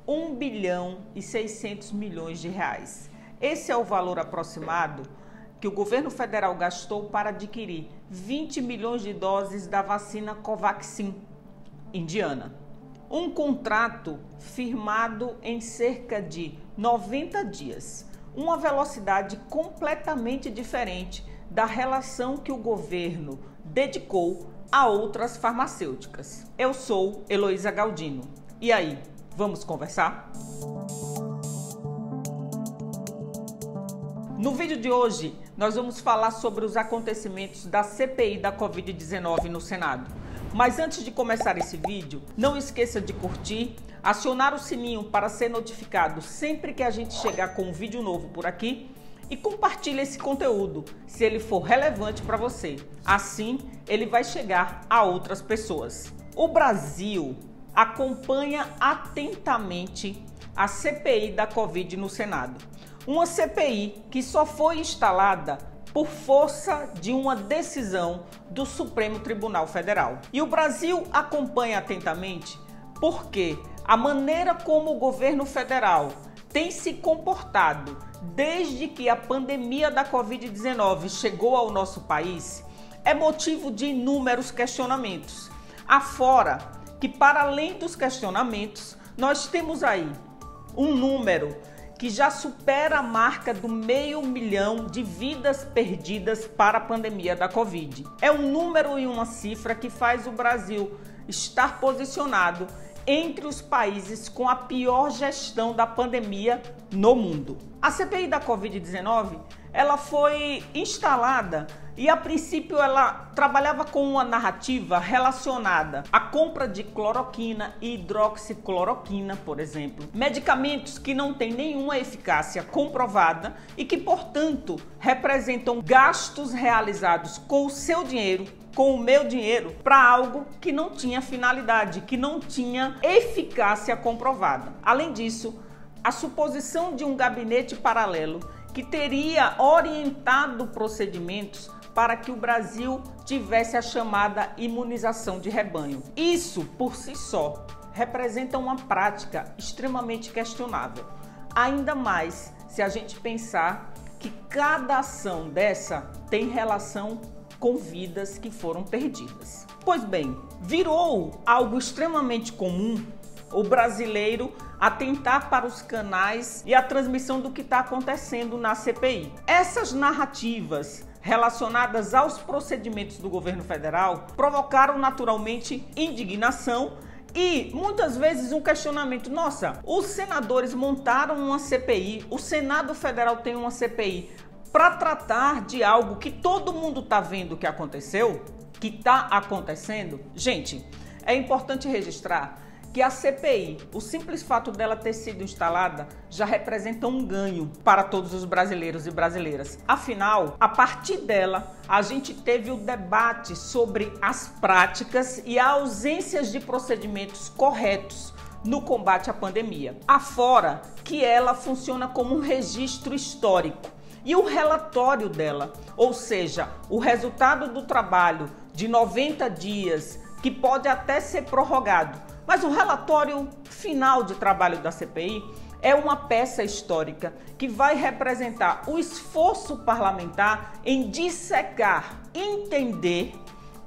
1 bilhão e 600 milhões de reais. Esse é o valor aproximado que o governo federal gastou para adquirir 20 milhões de doses da vacina Covaxin indiana. Um contrato firmado em cerca de 90 dias, uma velocidade completamente diferente da relação que o governo dedicou a outras farmacêuticas. Eu sou Heloísa Galdino. E aí, vamos conversar? No vídeo de hoje, nós vamos falar sobre os acontecimentos da CPI da Covid-19 no Senado. Mas antes de começar esse vídeo, não esqueça de curtir, acionar o sininho para ser notificado sempre que a gente chegar com um vídeo novo por aqui e compartilhe esse conteúdo, se ele for relevante para você. Assim, ele vai chegar a outras pessoas. O Brasil acompanha atentamente a CPI da Covid no Senado. Uma CPI que só foi instalada por força de uma decisão do Supremo Tribunal Federal. E o Brasil acompanha atentamente porque a maneira como o governo federal tem se comportado desde que a pandemia da Covid-19 chegou ao nosso país é motivo de inúmeros questionamentos. Afora que, para além dos questionamentos, nós temos aí um número que já supera a marca do 500 mil de vidas perdidas para a pandemia da Covid. É um número e uma cifra que faz o Brasil estar posicionado entre os países com a pior gestão da pandemia no mundo. A CPI da Covid-19, ela foi instalada e a princípio ela trabalhava com uma narrativa relacionada à compra de cloroquina e hidroxicloroquina, por exemplo, medicamentos que não têm nenhuma eficácia comprovada e que, portanto, representam gastos realizados com o seu dinheiro, com o meu dinheiro, para algo que não tinha finalidade, que não tinha eficácia comprovada. Além disso, a suposição de um gabinete paralelo que teria orientado procedimentos para que o Brasil tivesse a chamada imunização de rebanho. Isso, por si só, representa uma prática extremamente questionável. Ainda mais se a gente pensar que cada ação dessa tem relação com vidas que foram perdidas. Pois bem, virou algo extremamente comum o brasileiro atentar para os canais e a transmissão do que está acontecendo na CPI. Essas narrativas relacionadas aos procedimentos do governo federal provocaram naturalmente indignação e muitas vezes um questionamento. Nossa, os senadores montaram uma CPI, o Senado Federal tem uma CPI para tratar de algo que todo mundo está vendo que aconteceu, que está acontecendo. Gente, é importante registrar que a CPI, o simples fato dela ter sido instalada, já representa um ganho para todos os brasileiros e brasileiras. Afinal, a partir dela, a gente teve o debate sobre as práticas e a ausências de procedimentos corretos no combate à pandemia. Afora que ela funciona como um registro histórico. E o relatório dela, ou seja, o resultado do trabalho de 90 dias, que pode até ser prorrogado, mas o relatório final de trabalho da CPI é uma peça histórica que vai representar o esforço parlamentar em dissecar, entender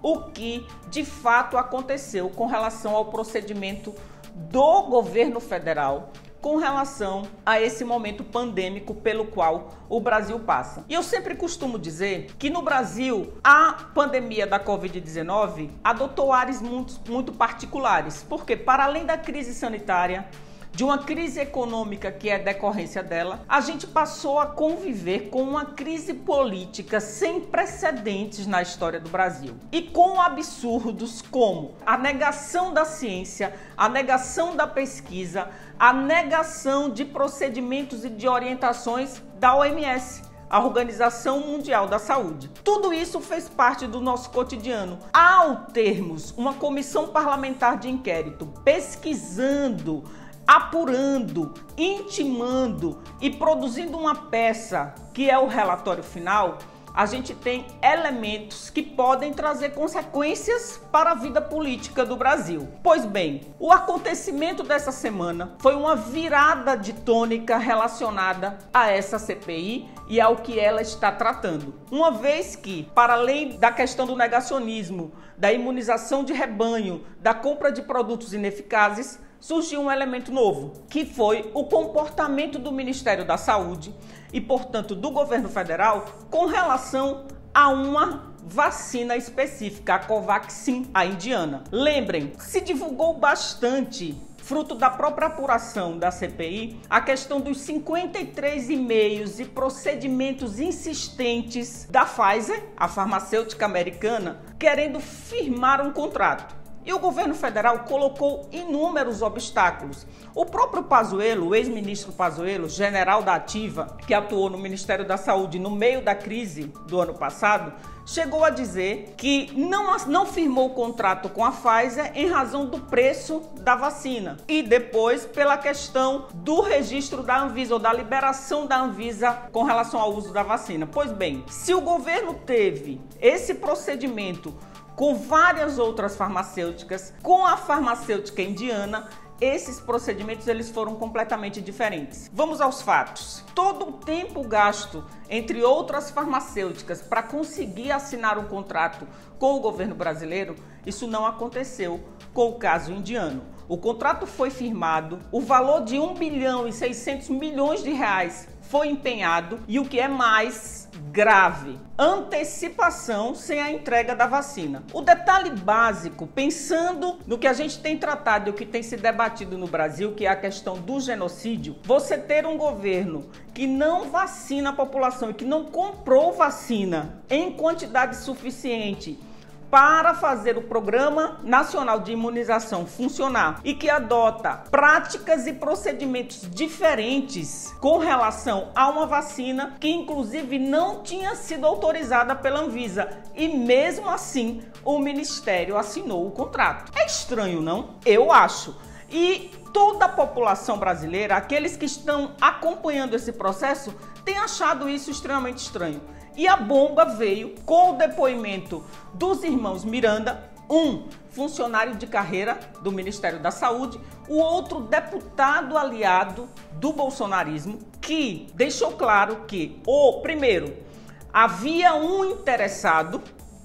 o que de fato aconteceu com relação ao procedimento do governo federal com relação a esse momento pandêmico pelo qual o Brasil passa. E eu sempre costumo dizer que no Brasil a pandemia da Covid-19 adotou ares muito particulares, porque para além da crise sanitária, de uma crise econômica que é decorrência dela, a gente passou a conviver com uma crise política sem precedentes na história do Brasil. E com absurdos como a negação da ciência, a negação da pesquisa, a negação de procedimentos e de orientações da OMS, a Organização Mundial da Saúde. Tudo isso fez parte do nosso cotidiano. Ao termos uma comissão parlamentar de inquérito pesquisando, apurando, intimando e produzindo uma peça que é o relatório final, a gente tem elementos que podem trazer consequências para a vida política do Brasil. Pois bem, o acontecimento dessa semana foi uma virada de tônica relacionada a essa CPI e ao que ela está tratando. Uma vez que, para além da questão do negacionismo, da imunização de rebanho, da compra de produtos ineficazes, surgiu um elemento novo, que foi o comportamento do Ministério da Saúde e, portanto, do governo federal com relação a uma vacina específica, a Covaxin, a indiana. Lembrem, se divulgou bastante, fruto da própria apuração da CPI, a questão dos 53 e-mails e procedimentos insistentes da Pfizer, a farmacêutica americana, querendo firmar um contrato. E o governo federal colocou inúmeros obstáculos. O próprio Pazuello, o ex-ministro Pazuello, general da Ativa, que atuou no Ministério da Saúde no meio da crise do ano passado, chegou a dizer que não firmou o contrato com a Pfizer em razão do preço da vacina e depois pela questão do registro da Anvisa ou da liberação da Anvisa com relação ao uso da vacina. Pois bem, se o governo teve esse procedimento com várias outras farmacêuticas, com a farmacêutica indiana, esses procedimentos eles foram completamente diferentes. Vamos aos fatos. Todo o tempo gasto entre outras farmacêuticas para conseguir assinar um contrato com o governo brasileiro, isso não aconteceu com o caso indiano. O contrato foi firmado, o valor de 1 bilhão e 600 milhões de reais foi empenhado e o que é mais grave, antecipação sem a entrega da vacina. O detalhe básico, pensando no que a gente tem tratado e o que tem se debatido no Brasil, que é a questão do genocídio, você ter um governo que não vacina a população e que não comprou vacina em quantidade suficiente para fazer o Programa Nacional de Imunização funcionar e que adota práticas e procedimentos diferentes com relação a uma vacina que inclusive não tinha sido autorizada pela Anvisa e mesmo assim o Ministério assinou o contrato. É estranho, não? Eu acho. E toda a população brasileira, aqueles que estão acompanhando esse processo, tem achado isso extremamente estranho. E a bomba veio com o depoimento dos irmãos Miranda, um funcionário de carreira do Ministério da Saúde, o outro deputado aliado do bolsonarismo, que deixou claro que, primeiro, havia um interessado,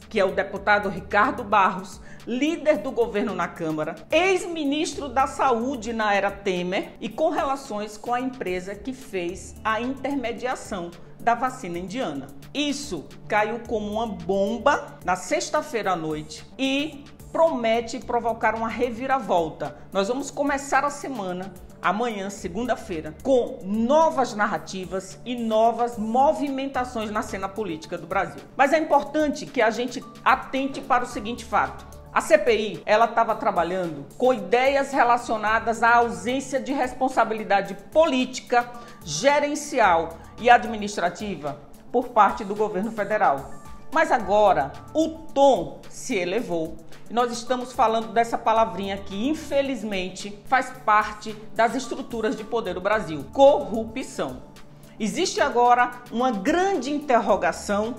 que é o deputado Ricardo Barros, líder do governo na Câmara, ex-ministro da Saúde na era Temer e com relações com a empresa que fez a intermediação da vacina indiana. Isso caiu como uma bomba na sexta-feira à noite e promete provocar uma reviravolta. Nós vamos começar a semana, amanhã, segunda-feira, com novas narrativas e novas movimentações na cena política do Brasil. Mas é importante que a gente atente para o seguinte fato. A CPI, ela estava trabalhando com ideias relacionadas à ausência de responsabilidade política, gerencial e administrativa por parte do governo federal. Mas agora o tom se elevou e nós estamos falando dessa palavrinha que infelizmente faz parte das estruturas de poder do Brasil: corrupção. Existe agora uma grande interrogação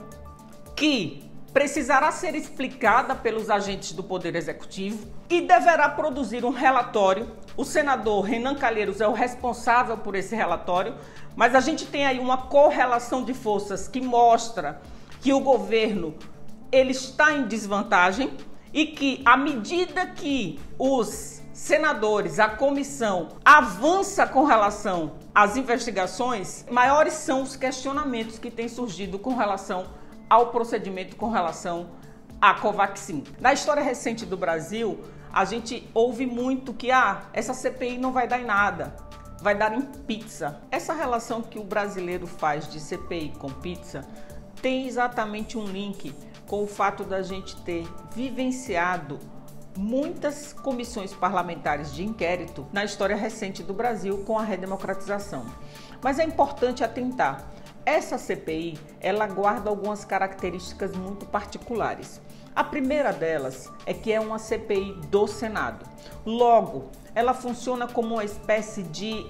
que precisará ser explicada pelos agentes do Poder Executivo e deverá produzir um relatório. O senador Renan Calheiros é o responsável por esse relatório, mas a gente tem aí uma correlação de forças que mostra que o governo ele está em desvantagem e que, à medida que os senadores, a comissão, avança com relação às investigações, maiores são os questionamentos que têm surgido com relação ao procedimento com relação à Covaxin. Na história recente do Brasil, a gente ouve muito que essa CPI não vai dar em nada, vai dar em pizza. Essa relação que o brasileiro faz de CPI com pizza tem exatamente um link com o fato da gente ter vivenciado muitas comissões parlamentares de inquérito na história recente do Brasil com a redemocratização. Mas é importante atentar. Essa CPI, ela guarda algumas características muito particulares. A primeira delas é que é uma CPI do Senado. Logo, ela funciona como uma espécie de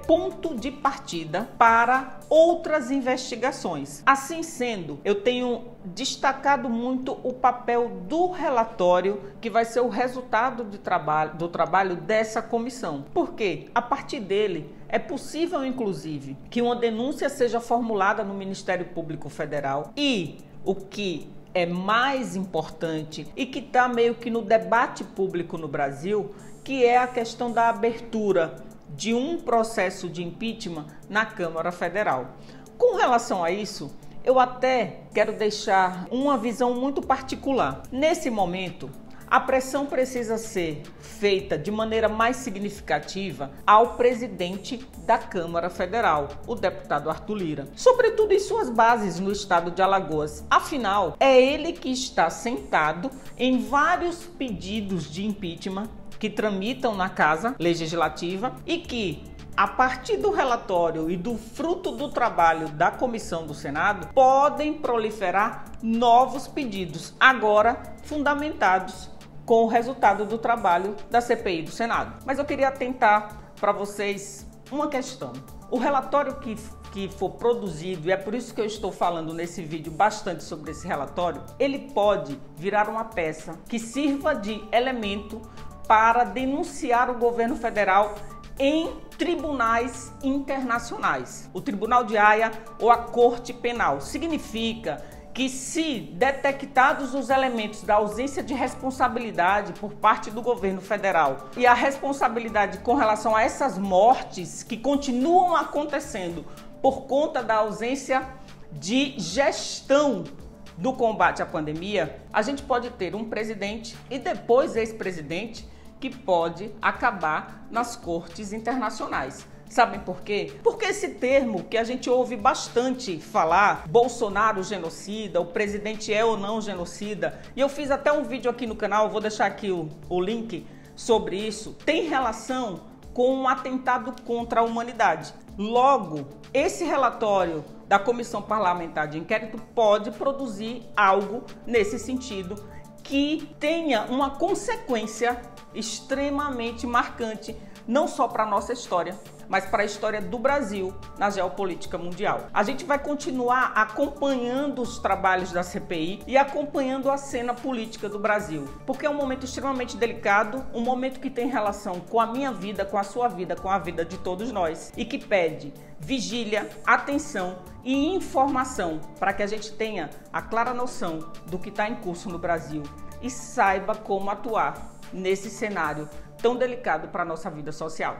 ponto de partida para outras investigações. Assim sendo, eu tenho destacado muito o papel do relatório, que vai ser o resultado do trabalho dessa comissão. Porque, a partir dele, é possível, inclusive, que uma denúncia seja formulada no Ministério Público Federal e o que é mais importante e que está meio que no debate público no Brasil, que é a questão da abertura de um processo de impeachment na Câmara Federal. Com relação a isso, eu até quero deixar uma visão muito particular. Nesse momento, a pressão precisa ser feita de maneira mais significativa ao presidente da Câmara Federal, o deputado Arthur Lira, sobretudo em suas bases no estado de Alagoas. Afinal, é ele que está sentado em vários pedidos de impeachment que tramitam na Casa Legislativa e que, a partir do relatório e do fruto do trabalho da comissão do Senado, podem proliferar novos pedidos, agora fundamentados com o resultado do trabalho da CPI do Senado. Mas eu queria atentar para vocês uma questão. O relatório que for produzido, e é por isso que eu estou falando nesse vídeo bastante sobre esse relatório, ele pode virar uma peça que sirva de elemento para denunciar o governo federal em tribunais internacionais, o Tribunal de Haia ou a Corte Penal. Significa que, se detectados os elementos da ausência de responsabilidade por parte do governo federal e a responsabilidade com relação a essas mortes que continuam acontecendo por conta da ausência de gestão do combate à pandemia, a gente pode ter um presidente e depois ex-presidente que pode acabar nas cortes internacionais. Sabem por quê? Porque esse termo que a gente ouve bastante falar, Bolsonaro genocida, o presidente é ou não genocida, e eu fiz até um vídeo aqui no canal, vou deixar aqui o link sobre isso, tem relação com um atentado contra a humanidade. Logo, esse relatório da Comissão Parlamentar de Inquérito pode produzir algo nesse sentido que tenha uma consequência extremamente marcante, não só para a nossa história, mas para a história do Brasil na geopolítica mundial. A gente vai continuar acompanhando os trabalhos da CPI e acompanhando a cena política do Brasil, porque é um momento extremamente delicado, um momento que tem relação com a minha vida, com a sua vida, com a vida de todos nós e que pede vigília, atenção e informação para que a gente tenha a clara noção do que está em curso no Brasil e saiba como atuar nesse cenário tão delicado para a nossa vida social.